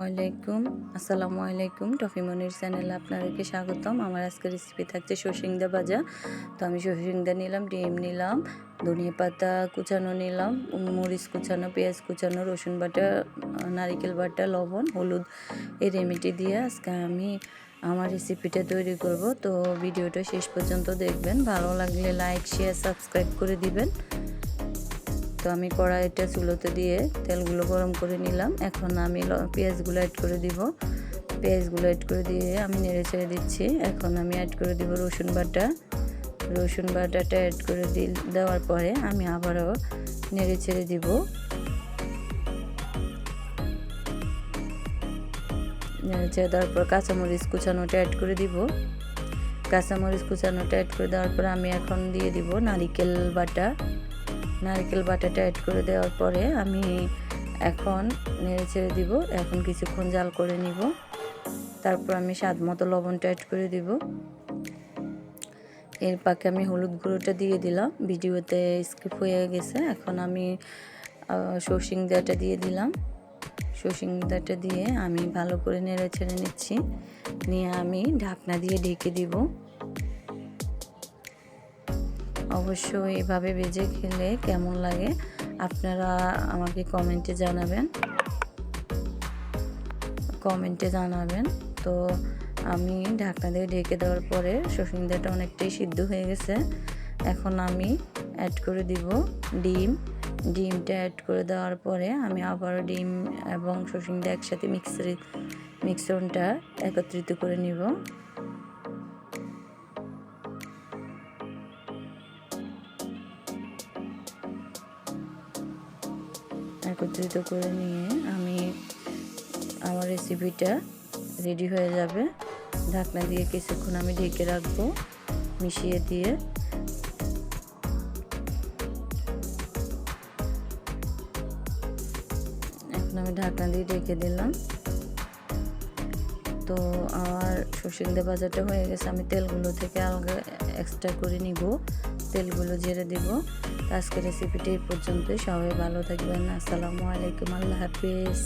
ওয়ালাইকুম আসসালামু আলাইকুম টফি মনির চ্যানেলে আপনাদেরকে স্বাগতম। আমার আজকের রেসিপি থাকছে সরষিংদা ভাজা। তো আমি সরষিংদা নিলাম, ডিম নিলাম, ধনিয়া পাতা কুচানো নিলাম, মরিচ কুচানো, পেঁয়াজ কুচানো, রসুন বাটা, নারিকেল বাটা, লবণ, হলুদ, এই রেমেডি দিয়ে আজকে আমি আমার রেসিপিটা তৈরি করব। তো ভিডিওটা শেষ পর্যন্ত দেখবেন, ভালো লাগলে লাইক, শেয়ার, সাবস্ক্রাইব করে দিবেন। তো আমি কড়াইটা চুলোতে দিয়ে তেলগুলো গরম করে নিলাম। এখন আমি পেঁয়াজগুলো অ্যাড করে দিব। পেঁয়াজগুলো অ্যাড করে দিয়ে আমি নেড়ে ছেড়ে দিচ্ছি। এখন আমি অ্যাড করে দিব রসুন বাটা। রসুন বাটাটা অ্যাড করে দেওয়ার পরে আমি আবারও নেড়ে ছেড়ে দিব। নেড়ে ছেড়ে দেওয়ার পর কাঁচামরিচ কুচানোটা অ্যাড করে দিব। কাঁচামরিচ কুচানোটা অ্যাড করে দেওয়ার পর আমি এখন দিয়ে দিব নারিকেল বাটা। নারকেল বাটাটা অ্যাড করে দেওয়ার পরে আমি এখন নেড়ে ছেড়ে দিব। এখন কিছুক্ষণ জাল করে নিব। তারপর আমি স্বাদ মতো লবণটা অ্যাড করে দিব। এর পাকে আমি হলুদ গুঁড়োটা দিয়ে দিলাম, ভিডিওতে স্কিপ হয়ে গেছে। এখন আমি সরষিংদাটা দিয়ে দিলাম। সরষিংদাটা দিয়ে আমি ভালো করে নেড়ে ছেড়ে নিচ্ছি। নিয়ে আমি ঢাকনা দিয়ে ঢেকে দিব। অবশ্যই এভাবে ভেজে খেলে কেমন লাগে আপনারা আমাকে কমেন্টে জানাবেন। তো আমি ঢাকনা দিয়ে ঢেকে দেওয়ার পরে সরষিংদাটা অনেকটাই সিদ্ধ হয়ে গেছে। এখন আমি অ্যাড করে দিব ডিমটা অ্যাড করে দেওয়ার পরে আমি আবার ডিম এবং সরষিংদা একসাথে মিশ্রণটা একত্রিত করে নিব। একত্রিত করে নিয়ে আমার রেসিপিটা রেডি হয়ে যাবে। ঢাকনা দিয়ে কিছুক্ষণ আমি ঢেকে রাখবো মিশিয়ে দিয়ে। এখন আমি ঢাকনা দিয়ে ঢেকে দিলাম। তো আমার সরষিংদা ভাজাটা হয়ে গেছে। আমি তেলগুলো থেকে আলাদা এক্সট্রা করে নিব, তেলগুলো ঝেড়ে দিব। আজকের রেসিপিটা এই পর্যন্তই। সবাই ভালো থাকবেন। আসসালামু আলাইকুম, আল্লাহ হাফিজ।